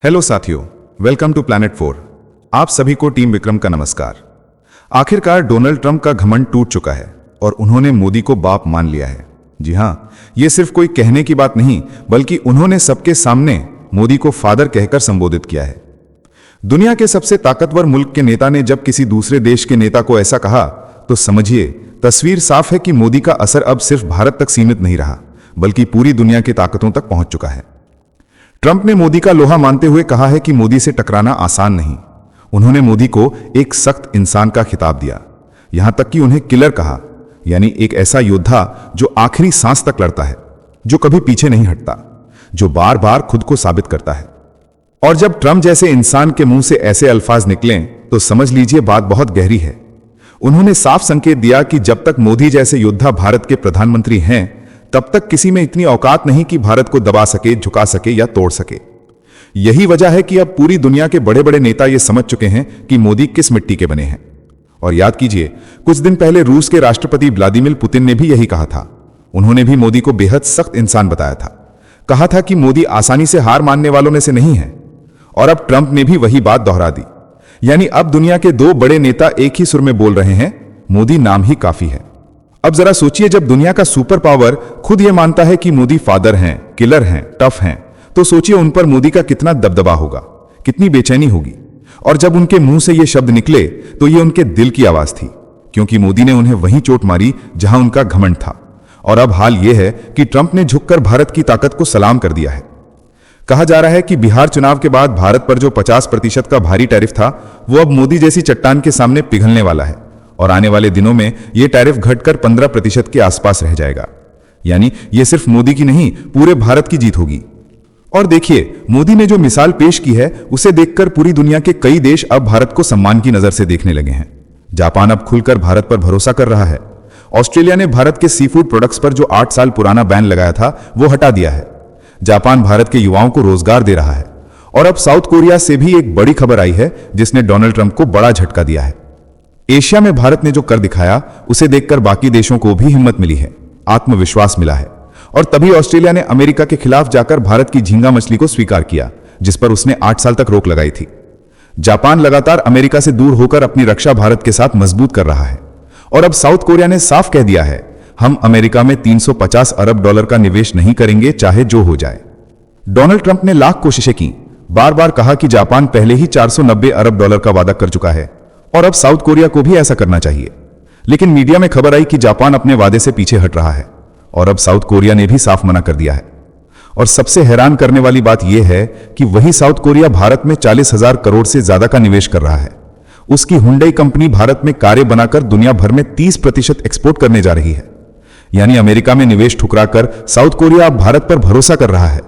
Hello साथियों, welcome to planet 4। आप सभी को टीम विक्रम का नमस्कार। आखिरकार डोनाल्ड ट्रंप का घमंड टूट चुका है और उन्होंने मोदी को बाप मान लिया है। जी हां, यह सिर्फ कोई कहने की बात नहीं, बल्कि उन्होंने सबके सामने मोदी को फादर कहकर संबोधित किया है। दुनिया के सबसे ताकतवर मुल्क के नेता ने जब किसी दूसरे देश के नेता को ऐसा कहा, तो समझिए तस्वीर साफ है कि मोदी का असर अब सिर्फ भारत तक सीमित नहीं रहा, बल्कि पूरी दुनिया की ताकतों तक पहुंच चुका है। ट्रंप ने मोदी का लोहा मानते हुए कहा है कि मोदी से टकराना आसान नहीं। उन्होंने मोदी को एक सख्त इंसान का खिताब दिया, यहां तक कि उन्हें किलर कहा, यानी एक ऐसा योद्धा जो आखिरी सांस तक लड़ता है, जो कभी पीछे नहीं हटता, जो बार बार खुद को साबित करता है। और जब ट्रंप जैसे इंसान के मुंह से ऐसे अल्फाज निकलें, तो समझ लीजिए बात बहुत गहरी है। उन्होंने साफ संकेत दिया कि जब तक मोदी जैसे योद्धा भारत के प्रधानमंत्री हैं, तब तक किसी में इतनी औकात नहीं कि भारत को दबा सके, झुका सके या तोड़ सके। यही वजह है कि अब पूरी दुनिया के बड़े बड़े नेता यह समझ चुके हैं कि मोदी किस मिट्टी के बने हैं। और याद कीजिए, कुछ दिन पहले रूस के राष्ट्रपति व्लादिमीर पुतिन ने भी यही कहा था। उन्होंने भी मोदी को बेहद सख्त इंसान बताया था, कहा था कि मोदी आसानी से हार मानने वालों में से नहीं है। और अब ट्रंप ने भी वही बात दोहरा दी, यानी अब दुनिया के दो बड़े नेता एक ही सुर में बोल रहे हैं, मोदी नाम ही काफी है। अब जरा सोचिए, जब दुनिया का सुपर पावर खुद यह मानता है कि मोदी फादर हैं, किलर हैं, टफ हैं, तो सोचिए उन पर मोदी का कितना दबदबा होगा, कितनी बेचैनी होगी। और जब उनके मुंह से ये शब्द निकले, तो ये उनके दिल की आवाज थी, क्योंकि मोदी ने उन्हें वहीं चोट मारी जहां उनका घमंड था। और अब हाल यह है कि ट्रंप ने झुककर भारत की ताकत को सलाम कर दिया है। कहा जा रहा है कि बिहार चुनाव के बाद भारत पर जो 50% का भारी टैरिफ था, वो अब मोदी जैसी चट्टान के सामने पिघलने वाला है। और आने वाले दिनों में यह टैरिफ घटकर 15% के आसपास रह जाएगा। यानी यह सिर्फ मोदी की नहीं, पूरे भारत की जीत होगी। और देखिए, मोदी ने जो मिसाल पेश की है, उसे देखकर पूरी दुनिया के कई देश अब भारत को सम्मान की नजर से देखने लगे हैं। जापान अब खुलकर भारत पर भरोसा कर रहा है। ऑस्ट्रेलिया ने भारत के सी फूड प्रोडक्ट्स पर जो 8 साल पुराना बैन लगाया था, वो हटा दिया है। जापान भारत के युवाओं को रोजगार दे रहा है। और अब साउथ कोरिया से भी एक बड़ी खबर आई है, जिसने डोनाल्ड ट्रंप को बड़ा झटका दिया है। एशिया में भारत ने जो कर दिखाया, उसे देखकर बाकी देशों को भी हिम्मत मिली है, आत्मविश्वास मिला है। और तभी ऑस्ट्रेलिया ने अमेरिका के खिलाफ जाकर भारत की झींगा मछली को स्वीकार किया, जिस पर उसने 8 साल तक रोक लगाई थी। जापान लगातार अमेरिका से दूर होकर अपनी रक्षा भारत के साथ मजबूत कर रहा है। और अब साउथ कोरिया ने साफ कह दिया है, हम अमेरिका में $350 अरब का निवेश नहीं करेंगे, चाहे जो हो जाए। डोनाल्ड ट्रंप ने लाख कोशिशें की, बार बार कहा कि जापान पहले ही $490 अरब का वादा कर चुका है और अब साउथ कोरिया को भी ऐसा करना चाहिए। लेकिन मीडिया में खबर आई कि जापान अपने वादे से पीछे हट रहा है और अब साउथ कोरिया ने भी साफ मना कर दिया है। और सबसे हैरान करने वाली बात यह है कि वही साउथ कोरिया भारत में 40,000 करोड़ से ज्यादा का निवेश कर रहा है। उसकी हुंडई कंपनी भारत में कारें बनाकर दुनिया भर में 30% एक्सपोर्ट करने जा रही है। यानी अमेरिका में निवेश ठुकराकर साउथ कोरिया अब भारत पर भरोसा कर रहा है।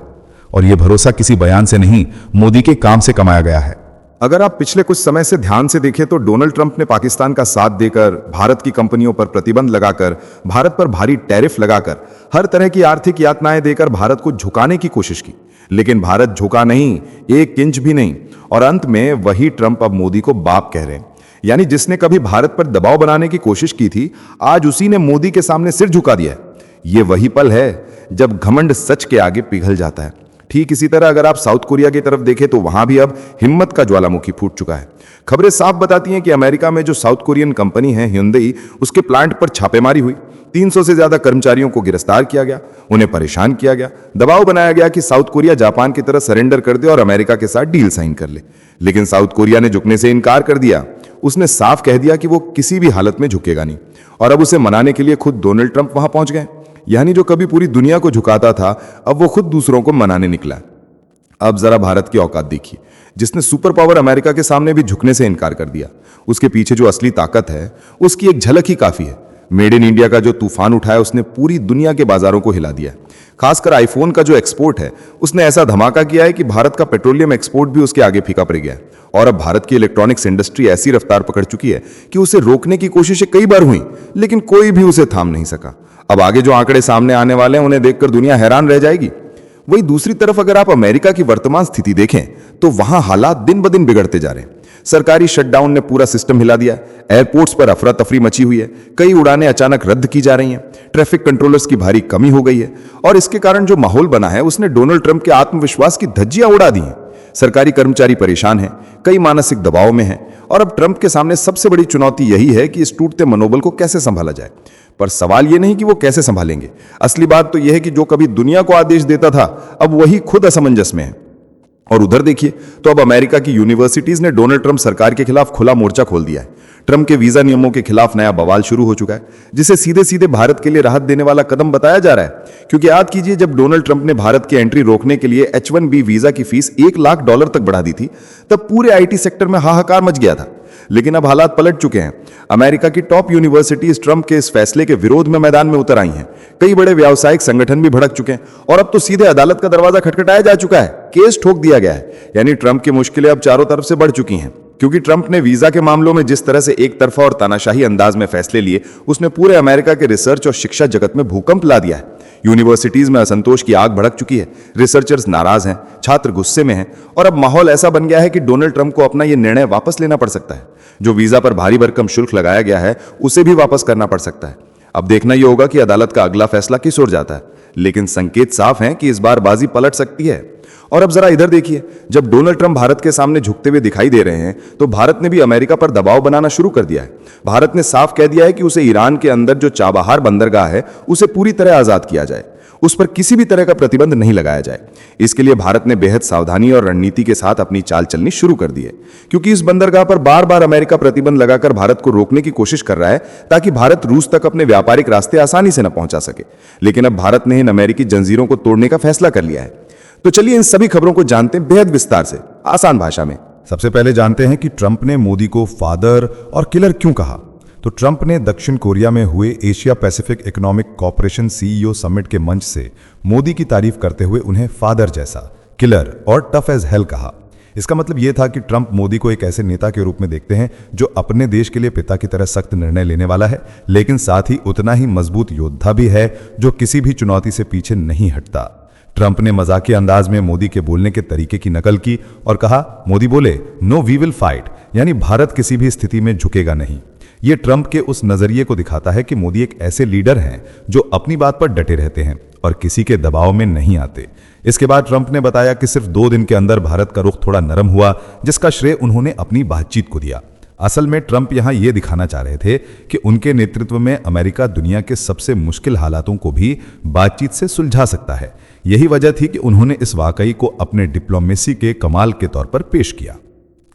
और यह भरोसा किसी बयान से नहीं, मोदी के काम से कमाया गया है। अगर आप पिछले कुछ समय से ध्यान से देखें, तो डोनाल्ड ट्रंप ने पाकिस्तान का साथ देकर, भारत की कंपनियों पर प्रतिबंध लगाकर, भारत पर भारी टैरिफ लगाकर, हर तरह की आर्थिक यातनाएं देकर भारत को झुकाने की कोशिश की। लेकिन भारत झुका नहीं, एक इंच भी नहीं। और अंत में वही ट्रंप अब मोदी को बाप कह रहे हैं। यानी जिसने कभी भारत पर दबाव बनाने की कोशिश की थी, आज उसी ने मोदी के सामने सिर झुका दिया है। यह वही पल है जब घमंड सच के आगे पिघल जाता है। ठीक इसी तरह अगर आप साउथ कोरिया की तरफ देखें, तो वहां भी अब हिम्मत का ज्वालामुखी फूट चुका है। खबरें साफ बताती हैं कि अमेरिका में जो साउथ कोरियन कंपनी है Hyundai, उसके प्लांट पर छापेमारी हुई। 300 से ज्यादा कर्मचारियों को गिरफ्तार किया गया, उन्हें परेशान किया गया, दबाव बनाया गया कि साउथ कोरिया जापान की तरह सरेंडर कर दे और अमेरिका के साथ डील साइन कर ले। लेकिन साउथ कोरिया ने झुकने से इनकार कर दिया। उसने साफ कह दिया कि वो किसी भी हालत में झुकेगा नहीं। और अब उसे मनाने के लिए खुद डोनाल्ड ट्रंप वहां पहुंच गए। यानी जो कभी पूरी दुनिया को झुकाता था, अब वो खुद दूसरों को मनाने निकला। अब जरा भारत की औकात देखिए, जिसने सुपर पावर अमेरिका के सामने भी झुकने से इनकार कर दिया। उसके पीछे जो असली ताकत है, उसकी एक झलक ही काफी है। मेड इन इंडिया का जो तूफान उठाया, उसने पूरी दुनिया के बाजारों को हिला दिया। खासकर आईफोन का जो एक्सपोर्ट है, उसने ऐसा धमाका किया है कि भारत का पेट्रोलियम एक्सपोर्ट भी उसके आगे फीका पड़ गया है। और अब भारत की इलेक्ट्रॉनिक्स इंडस्ट्री ऐसी रफ्तार पकड़ चुकी है कि उसे रोकने की कोशिशें कई बार हुई, लेकिन कोई भी उसे थाम नहीं सका। अब आगे जो आंकड़े सामने आने वाले हैं, उन्हें देखकर दुनिया हैरान रह जाएगी। वही दूसरी तरफ अगर आप अमेरिका की वर्तमान स्थिति देखें, तो वहां हालात दिन ब दिन बिगड़ते जा रहे हैं। सरकारी शटडाउन ने पूरा सिस्टम हिला दिया। एयरपोर्ट्स पर अफरा तफरी मची हुई है, कई उड़ानें अचानक रद्द की जा रही हैं, ट्रैफिक कंट्रोलर्स की भारी कमी हो गई है। और इसके कारण जो माहौल बना है, उसने डोनाल्ड ट्रंप के आत्मविश्वास की धज्जियां उड़ा दी हैं। सरकारी कर्मचारी परेशान हैं, कई मानसिक दबाव में हैं और अब ट्रंप के सामने सबसे बड़ी चुनौती यही है कि इस टूटते मनोबल को कैसे संभाला जाए। पर सवाल यह नहीं कि वो कैसे संभालेंगे, असली बात तो यह है कि जो कभी दुनिया को आदेश देता था अब वही खुद असमंजस में है। और उधर देखिए तो अब अमेरिका की यूनिवर्सिटीज ने डोनाल्ड ट्रंप सरकार के खिलाफ खुला मोर्चा खोल दिया है। ट्रंप के वीजा नियमों के खिलाफ नया बवाल शुरू हो चुका है, जिसे सीधे सीधे भारत के लिए राहत देने वाला कदम बताया जा रहा है। क्योंकि याद कीजिए, जब डोनाल्ड ट्रंप ने भारत की एंट्री रोकने के लिए H-1B वीजा की फीस $1 लाख तक बढ़ा दी थी, तब पूरे आईटी सेक्टर में हाहाकार मच गया था। लेकिन अब हालात पलट चुके हैं। अमेरिका की टॉप यूनिवर्सिटीज ट्रंप के इस फैसले के विरोध में मैदान में उतर आई हैं। कई बड़े व्यावसायिक संगठन भी भड़क चुके हैं और अब तो सीधे अदालत का दरवाजा खटखटाया जा चुका है, केस ठोक दिया गया है। यानी ट्रंप की मुश्किलें अब चारों तरफ से बढ़ चुकी हैं। क्योंकि ट्रंप ने वीजा के मामलों में जिस तरह से एक तरफा और तानाशाही अंदाज में फैसले लिए, उसने पूरे अमेरिका के रिसर्च और शिक्षा जगत में भूकंप ला दिया है। यूनिवर्सिटीज में असंतोष की आग भड़क चुकी है, रिसर्चर्स नाराज हैं, छात्र गुस्से में हैं और अब माहौल ऐसा बन गया है कि डोनाल्ड ट्रंप को अपना यह निर्णय वापस लेना पड़ सकता है। जो वीजा पर भारी भरकम शुल्क लगाया गया है उसे भी वापस करना पड़ सकता है। अब देखना यह होगा कि अदालत का अगला फैसला किस ओर जाता है, लेकिन संकेत साफ हैं कि इस बार बाजी पलट सकती है। और अब जरा इधर देखिए, जब डोनाल्ड ट्रंप भारत के सामने झुकते हुए दिखाई दे रहे हैं तो भारत ने भी अमेरिका पर दबाव बनाना शुरू कर दिया है। भारत ने साफ कह दिया है कि उसे ईरान के अंदर जो चाबहार बंदरगाह है उसे पूरी तरह आजाद किया जाए, उस पर किसी भी तरह का प्रतिबंध नहीं लगाया जाए। इसके लिए भारत ने बेहद सावधानी और रणनीति के साथ अपनी चाल चलनी शुरू कर दी है, क्योंकि इस बंदरगाह पर बार बार अमेरिका प्रतिबंध लगाकर भारत को रोकने की कोशिश कर रहा है ताकि भारत रूस तक अपने व्यापारिक रास्ते आसानी से न पहुंचा सके। लेकिन अब भारत ने इन अमेरिकी जंजीरों को तोड़ने का फैसला कर लिया है। तो चलिए इन सभी खबरों को जानते हैं बेहद विस्तार से, आसान भाषा में। सबसे पहले जानते हैं कि ट्रंप ने मोदी को फादर और किलर क्यों कहा। तो ट्रंप ने दक्षिण कोरिया में हुए Asia Pacific economic corporation CEO summit के मंच से मोदी की तारीफ करते हुए उन्हें फादर जैसा, किलर और टफ एज हेल कहा। इसका मतलब यह था कि ट्रंप मोदी को एक ऐसे नेता के रूप में देखते हैं जो अपने देश के लिए पिता की तरह सख्त निर्णय लेने वाला है, लेकिन साथ ही उतना ही मजबूत योद्धा भी है जो किसी भी चुनौती से पीछे नहीं हटता। ट्रंप ने मजाकिया अंदाज में मोदी के बोलने के तरीके की नकल की और कहा, मोदी बोले, नो वी विल फाइट, यानी भारत किसी भी स्थिति में झुकेगा नहीं। यह ट्रंप के उस नजरिए को दिखाता है कि मोदी एक ऐसे लीडर हैं जो अपनी बात पर डटे रहते हैं और किसी के दबाव में नहीं आते। इसके बाद ट्रंप ने बताया कि सिर्फ 2 दिन के अंदर भारत का रुख थोड़ा नरम हुआ, जिसका श्रेय उन्होंने अपनी बातचीत को दिया। असल में ट्रंप यहां यह दिखाना चाह रहे थे कि उनके नेतृत्व में अमेरिका दुनिया के सबसे मुश्किल हालातों को भी बातचीत से सुलझा सकता है। यही वजह थी कि उन्होंने इस वाकई को अपने डिप्लोमेसी के कमाल के तौर पर पेश किया।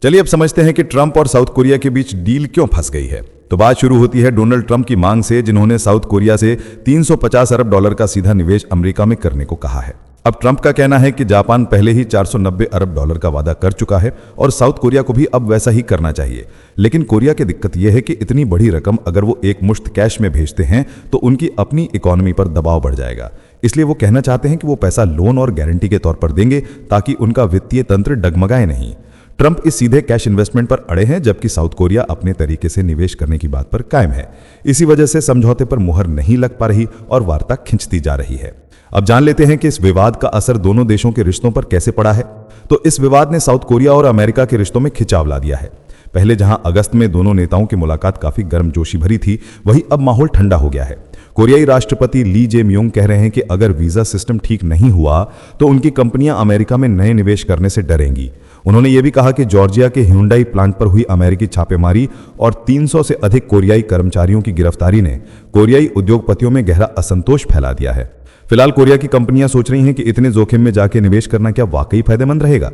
चलिए अब समझते हैं कि ट्रंप और साउथ कोरिया के बीच डील क्यों फंस गई है। तो बात शुरू होती है डोनाल्ड ट्रंप की मांग से, जिन्होंने साउथ कोरिया से $350 अरब का सीधा निवेश अमेरिका में करने को कहा है। अब ट्रंप का कहना है कि जापान पहले ही $490 अरब का वादा कर चुका है और साउथ कोरिया को भी अब वैसा ही करना चाहिए। लेकिन कोरिया की दिक्कत यह है कि इतनी बड़ी रकम अगर वो एक मुश्त कैश में भेजते हैं तो उनकी अपनी इकोनॉमी पर दबाव बढ़ जाएगा। इसलिए वो कहना चाहते हैं कि वो पैसा लोन और गारंटी के तौर पर देंगे ताकि उनका वित्तीय तंत्र डगमगाए नहीं। ट्रंप इस सीधे कैश इन्वेस्टमेंट पर अड़े हैं, जबकि साउथ कोरिया अपने तरीके से निवेश करने की बात पर कायम है। इसी वजह से समझौते पर मुहर नहीं लग पा रही और वार्ता खिंचती जा रही है। अब जान लेते हैं कि इस विवाद का असर दोनों देशों के रिश्तों पर कैसे पड़ा है। तो इस विवाद ने साउथ कोरिया और अमेरिका के रिश्तों में खिंचाव ला दिया है। पहले जहां अगस्त में दोनों नेताओं की मुलाकात काफी गर्मजोशी भरी थी, वहीं अब माहौल ठंडा हो गया है। कोरियाई राष्ट्रपति ली जे म्योंग कह रहे हैं कि अगर वीजा सिस्टम ठीक नहीं हुआ तो उनकी कंपनियां अमेरिका में नए निवेश करने से डरेंगी। उन्होंने यह भी कहा कि जॉर्जिया के ह्यूंडई प्लांट पर हुई अमेरिकी छापेमारी और 300 से अधिक कोरियाई कर्मचारियों की गिरफ्तारी ने कोरियाई उद्योगपतियों में गहरा असंतोष फैला दिया है। फिलहाल कोरिया की कंपनियां सोच रही हैं कि इतने जोखिम में जाके निवेश करना क्या वाकई फायदेमंद रहेगा।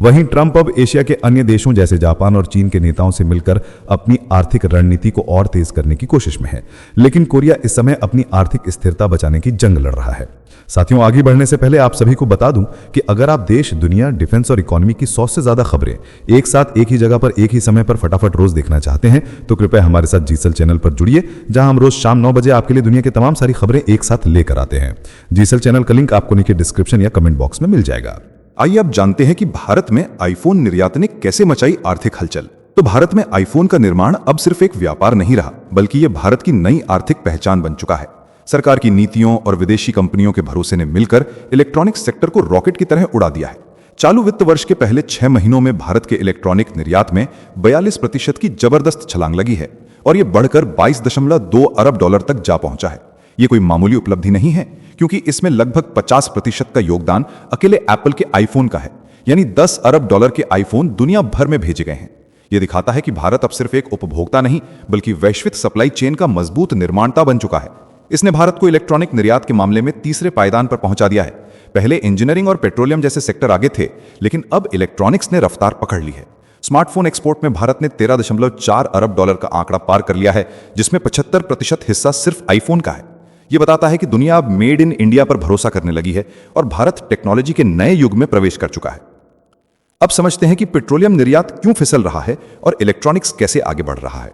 वहीं ट्रंप अब एशिया के अन्य देशों जैसे जापान और चीन के नेताओं से मिलकर अपनी आर्थिक रणनीति को और तेज करने की कोशिश में है। लेकिन कोरिया इस समय अपनी आर्थिक स्थिरता बचाने की जंग लड़ रहा है। साथियों, आगे बढ़ने से पहले आप सभी को बता दूं कि अगर आप देश, दुनिया, डिफेंस और इकोनॉमी की 100 से ज्यादा खबरें एक साथ एक ही जगह पर एक ही समय पर फटाफट रोज देखना चाहते हैं तो कृपया हमारे साथ जीसल चैनल पर जुड़िए, जहां हम रोज शाम 9 बजे आपके लिए दुनिया की तमाम सारी खबरें एक साथ लेकर आते हैं। जीसल चैनल का लिंक आपको नीचे डिस्क्रिप्शन या कमेंट बॉक्स में मिल जाएगा। आइए अब जानते हैं कि भारत में आईफोन निर्यात ने कैसे मचाई आर्थिक हलचल। तो भारत में आईफोन का निर्माण अब सिर्फ एक व्यापार नहीं रहा, बल्कि यह भारत की नई आर्थिक पहचान बन चुका है। सरकार की नीतियों और विदेशी कंपनियों के भरोसे ने मिलकर इलेक्ट्रॉनिक्स सेक्टर को रॉकेट की तरह उड़ा दिया है। चालू वित्त वर्ष के पहले 6 महीनों में भारत के इलेक्ट्रॉनिक निर्यात में 42% की जबरदस्त छलांग लगी है और यह बढ़कर $22.2 अरब तक जा पहुंचा है। यह कोई मामूली उपलब्धि नहीं है, क्योंकि इसमें लगभग 50% का योगदान अकेले एप्पल के आईफोन का है। यानी 10 अरब डॉलर के आईफोन दुनिया भर में भेजे गए हैं। यह दिखाता है कि भारत अब सिर्फ एक उपभोक्ता नहीं बल्कि वैश्विक सप्लाई चेन का मजबूत निर्माणता बन चुका है। इसने भारत को इलेक्ट्रॉनिक निर्यात के मामले में तीसरे पायदान पर पहुंचा दिया है। पहले इंजीनियरिंग और पेट्रोलियम जैसे सेक्टर आगे थे, लेकिन अब इलेक्ट्रॉनिक्स ने रफ्तार पकड़ ली है। स्मार्टफोन एक्सपोर्ट में भारत ने 13.4 अरब डॉलर का आंकड़ा पार कर लिया है, जिसमें 75% हिस्सा सिर्फ आईफोन का है। यह बताता है कि दुनिया अब मेड इन इंडिया पर भरोसा करने लगी है और भारत टेक्नोलॉजी के नए युग में प्रवेश कर चुका है। अब समझते हैं कि पेट्रोलियम निर्यात क्यों फिसल रहा है और इलेक्ट्रॉनिक्स कैसे आगे बढ़ रहा है।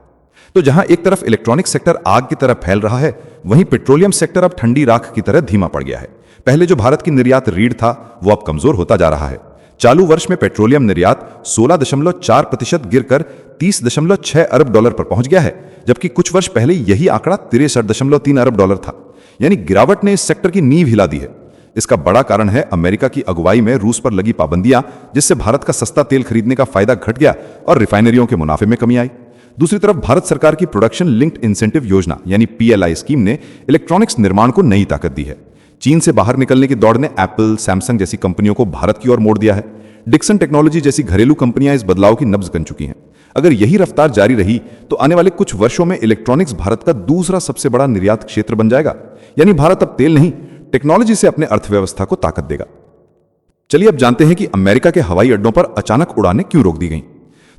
तो जहां एक तरफ इलेक्ट्रॉनिक सेक्टर आग की तरह फैल रहा है, वहीं पेट्रोलियम सेक्टर अब ठंडी राख की तरह धीमा पड़ गया है। पहले जो भारत की निर्यात रीढ़ था, वो अब कमजोर होता जा रहा है। चालू वर्ष में पेट्रोलियम निर्यात 16.4% गिरकर 30.6 अरब डॉलर पर पहुंच गया है, जबकि कुछ वर्ष पहले यही आंकड़ा 63.3 अरब डॉलर था। यानी गिरावट ने इस सेक्टर की नींव हिला दी है। इसका बड़ा कारण है अमेरिका की अगुवाई में रूस पर लगी पाबंदियां, जिससे भारत का सस्ता तेल खरीदने का फायदा घट गया और रिफाइनरियों के मुनाफे में कमी आई। दूसरी तरफ भारत सरकार की प्रोडक्शन लिंक्ड इंसेंटिव योजना यानी PLI स्कीम ने इलेक्ट्रॉनिक्स निर्माण को नई ताकत दी है। चीन से बाहर निकलने की दौड़ ने एप्पल, सैमसंग जैसी कंपनियों को भारत की ओर मोड़ दिया है। डिक्सन टेक्नोलॉजी जैसी घरेलू कंपनियां इस बदलाव की नब्ज बन चुकी हैं। अगर यही रफ्तार जारी रही तो आने वाले कुछ वर्षों में इलेक्ट्रॉनिक्स भारत का दूसरा सबसे बड़ा निर्यात क्षेत्र बन जाएगा। यानी भारत अब तेल नहीं, टेक्नोलॉजी से अपने अर्थव्यवस्था को ताकत देगा। चलिए अब जानते हैं कि अमेरिका के हवाई अड्डों पर अचानक उड़ानें क्यों रोक दी गईं।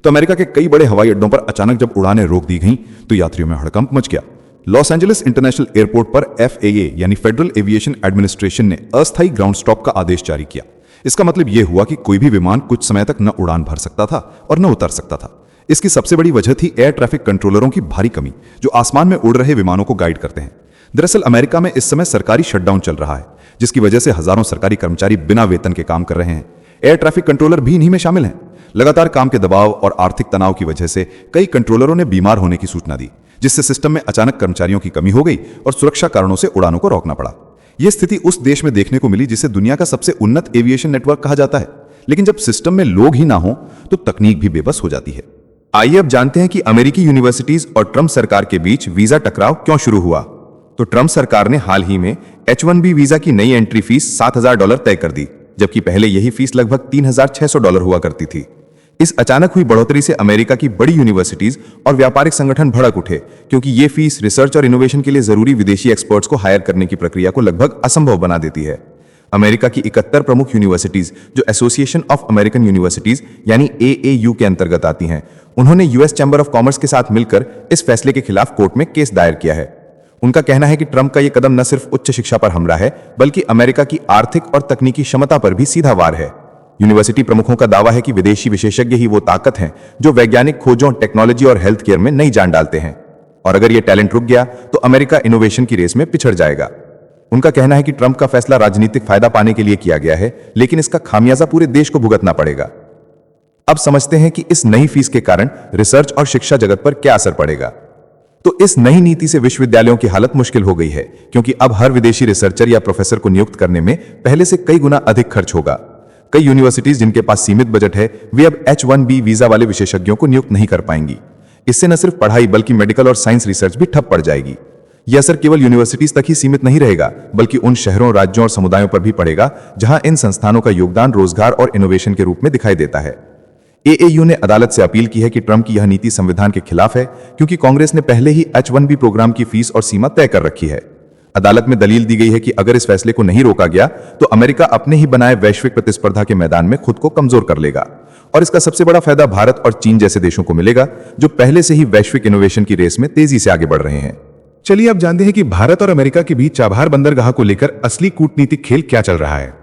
तो अमेरिका के कई बड़े हवाई अड्डों पर अचानक जब उड़ानें रोक दी गईं तो यात्रियों में हड़कंप मच गया। लॉस एंजलिस इंटरनेशनल एयरपोर्ट पर FAA यानी फेडरल एविएशन एडमिनिस्ट्रेशन ने अस्थायी ग्राउंड स्टॉप का आदेश जारी किया। इसका मतलब यह हुआ कि कोई भी विमान कुछ समय तक न उड़ान भर सकता था और न उतर सकता था। इसकी सबसे बड़ी वजह थी एयर ट्रैफिक कंट्रोलरों की भारी कमी, जो आसमान में उड़ रहे विमानों को गाइड करते हैं। दरअसल अमेरिका में इस समय सरकारी शटडाउन चल रहा है, जिसकी वजह से हजारों सरकारी कर्मचारी बिना वेतन के काम कर रहे हैं। एयर ट्रैफिक कंट्रोलर भी इन्हीं में शामिल हैं। लगातार काम के दबाव और आर्थिक तनाव की वजह से कई कंट्रोलरों ने बीमार होने की सूचना दी, जिससे सिस्टम में अचानक कर्मचारियों की कमी हो गई और सुरक्षा कारणों से उड़ानों को रोकना पड़ा। यह स्थिति उस देश में देखने को मिली जिसे दुनिया का सबसे उन्नत एविएशन नेटवर्क कहा जाता है, लेकिन जब सिस्टम में लोग ही ना हो तो तकनीक भी बेबस हो जाती है। आइए अब जानते हैं कि अमेरिकी यूनिवर्सिटीज और ट्रंप सरकार के बीच वीजा टकराव क्यों शुरू हुआ। तो ट्रंप सरकार ने हाल ही में H-1B वीजा की नई एंट्री फीस $7,000 तय कर दी, जबकि पहले यही फीस लगभग $3,600 हुआ करती थी। इस अचानक हुई बढ़ोतरी से अमेरिका की बड़ी यूनिवर्सिटीज और व्यापारिक संगठन भड़क उठे, क्योंकि ये फीस रिसर्च और इनोवेशन के लिए जरूरी विदेशी एक्सपर्ट्स को हायर करने की प्रक्रिया को लगभग असंभव बना देती है। अमेरिका की 71 प्रमुख यूनिवर्सिटीज, जो एसोसिएशन ऑफ अमेरिकन यूनिवर्सिटीज यानी AAU के अंतर्गत आती हैं, उन्होंने यूएस चैंबर ऑफ कॉमर्स के साथ मिलकर इस फैसले के खिलाफ कोर्ट में केस दायर किया है। उनका कहना है कि ट्रंप का यह कदम न सिर्फ उच्च शिक्षा पर हमला है, बल्कि अमेरिका की आर्थिक और तकनीकी क्षमता पर भी सीधा वार है। यूनिवर्सिटी प्रमुखों का दावा है कि विदेशी विशेषज्ञ ही वो ताकत हैं जो वैज्ञानिक खोजों, टेक्नोलॉजी और हेल्थ केयर में नई जान डालते हैं, और अगर ये टैलेंट रुक गया तो अमेरिका इनोवेशन की रेस में पिछड़ जाएगा। उनका कहना है कि ट्रंप का फैसला राजनीतिक फायदा पाने के लिए किया गया है, लेकिन इसका खामियाजा पूरे देश को भुगतना पड़ेगा। अब समझते हैं कि इस नई फीस के कारण रिसर्च और शिक्षा जगत पर क्या असर पड़ेगा। तो इस नई नीति से विश्वविद्यालयों की हालत मुश्किल हो गई है, क्योंकि अब हर विदेशी रिसर्चर या प्रोफेसर को नियुक्त करने में पहले से कई गुना अधिक खर्च होगा। कई यूनिवर्सिटीज जिनके पास सीमित बजट है, वे अब H-1B वीजा वाले विशेषज्ञों को नियुक्त नहीं कर पाएंगी। इससे न सिर्फ पढ़ाई बल्कि मेडिकल और साइंस रिसर्च भी ठप पड़ जाएगी। यह असर केवल यूनिवर्सिटीज तक ही सीमित नहीं रहेगा, बल्कि उन शहरों, राज्यों और समुदायों पर भी पड़ेगा जहां इन संस्थानों का योगदान रोजगार और इनोवेशन के रूप में दिखाई देता है। AAU ने अदालत से अपील की है कि ट्रंप की यह नीति संविधान के खिलाफ है, क्योंकि कांग्रेस ने पहले ही H-1B प्रोग्राम की फीस और सीमा तय कर रखी है। अदालत में दलील दी गई है कि अगर इस फैसले को नहीं रोका गया तो अमेरिका अपने ही बनाए वैश्विक प्रतिस्पर्धा के मैदान में खुद को कमजोर कर लेगा, और इसका सबसे बड़ा फायदा भारत और चीन जैसे देशों को मिलेगा, जो पहले से ही वैश्विक इनोवेशन की रेस में तेजी से आगे बढ़ रहे हैं। चलिए अब जानते हैं कि भारत और अमेरिका के बीच चाबहार बंदरगाह को लेकर असली कूटनीतिक खेल क्या चल रहा है।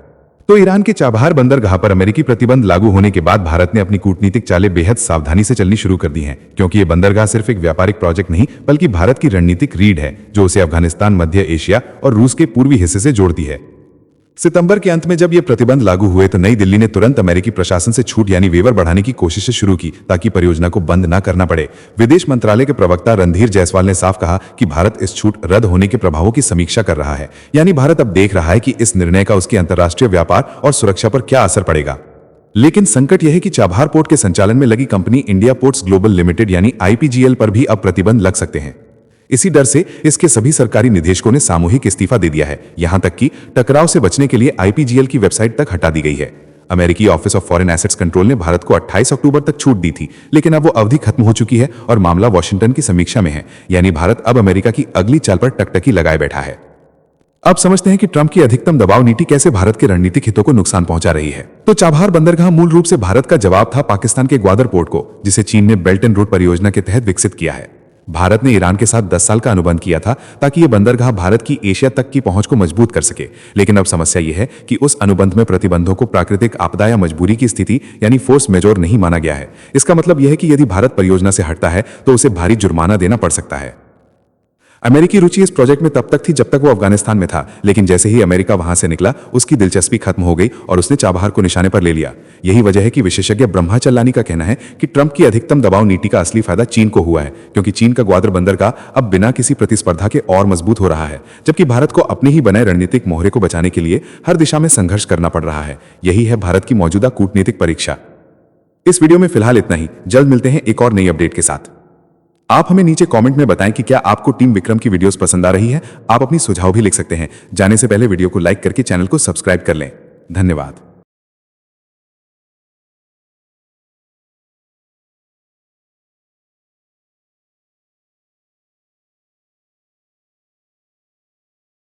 तो ईरान के चाबहार बंदरगाह पर अमेरिकी प्रतिबंध लागू होने के बाद भारत ने अपनी कूटनीतिक चालें बेहद सावधानी से चलनी शुरू कर दी हैं, क्योंकि ये बंदरगाह सिर्फ एक व्यापारिक प्रोजेक्ट नहीं बल्कि भारत की रणनीतिक रीढ़ है, जो उसे अफगानिस्तान, मध्य एशिया और रूस के पूर्वी हिस्से से जोड़ती है। सितंबर के अंत में जब ये प्रतिबंध लागू हुए तो नई दिल्ली ने तुरंत अमेरिकी प्रशासन से छूट यानी वेवर बढ़ाने की कोशिशें शुरू की, ताकि परियोजना को बंद न करना पड़े। विदेश मंत्रालय के प्रवक्ता रणधीर जायसवाल ने साफ कहा कि भारत इस छूट रद्द होने के प्रभावों की समीक्षा कर रहा है, यानी भारत अब देख रहा है कि इस निर्णय का उसके अंतर्राष्ट्रीय व्यापार और सुरक्षा पर क्या असर पड़ेगा। लेकिन संकट यह है कि चाबहार पोर्ट के संचालन में लगी company India ports global limited यानी IPGL पर भी अब प्रतिबंध लग सकते हैं। इसी डर से इसके सभी सरकारी निदेशकों ने सामूहिक इस्तीफा दे दिया है। यहां तक कि टकराव से बचने के लिए IPGL की वेबसाइट तक हटा दी गई है। अमेरिकी office of foreign assets control ने भारत को 28 अक्टूबर तक छूट दी थी, लेकिन अब वो अवधि खत्म हो चुकी है और मामला वॉशिंगटन की समीक्षा में है। यानी भारत अब अमेरिका की अगली चाल पर टकटकी लगाए बैठा है। अब समझते हैं कि ट्रंप की अधिकतम दबाव नीति कैसे भारत के रणनीतिक हितों को नुकसान पहुंचा रही है। तो चाबहार बंदरगाह मूल रूप से भारत का जवाब था पाकिस्तान के ग्वादर पोर्ट को, जिसे चीन ने बेल्ट एंड रोड परियोजना के तहत विकसित किया है। भारत ने ईरान के साथ 10 साल का अनुबंध किया था ताकि यह बंदरगाह भारत की एशिया तक की पहुंच को मजबूत कर सके। लेकिन अब समस्या यह है कि उस अनुबंध में प्रतिबंधों को प्राकृतिक आपदा या मजबूरी की स्थिति यानी फोर्स मेजोर नहीं माना गया है। इसका मतलब यह है कि यदि भारत परियोजना से हटता है तो उसे भारी जुर्माना देना पड़ सकता है। अमेरिकी रुचि इस प्रोजेक्ट में तब तक थी जब तक वो अफगानिस्तान में था, लेकिन जैसे ही अमेरिका वहां से निकला उसकी दिलचस्पी खत्म हो गई और उसने चाबहार को निशाने पर ले लिया। यही वजह है कि विशेषज्ञ ब्रह्मा चल्लानी का कहना है कि ट्रंप की अधिकतम दबाव नीति का असली फायदा चीन को हुआ है, क्योंकि चीन का ग्वादर बंदरगाह अब बिना किसी प्रतिस्पर्धा के और मजबूत हो रहा है, जबकि भारत को अपने ही बनाए रणनीतिक मोहरे को बचाने के लिए हर दिशा में संघर्ष करना पड़ रहा है। यही है भारत की मौजूदा कूटनीतिक परीक्षा। इस वीडियो में फिलहाल इतना ही। जल्द मिलते हैं एक और नई अपडेट के साथ। आप हमें नीचे कमेंट में बताएं कि क्या आपको टीम विक्रम की वीडियोस पसंद आ रही है। आप अपनी सुझाव भी लिख सकते हैं। जाने से पहले वीडियो को लाइक करके चैनल को सब्सक्राइब कर लें। धन्यवाद।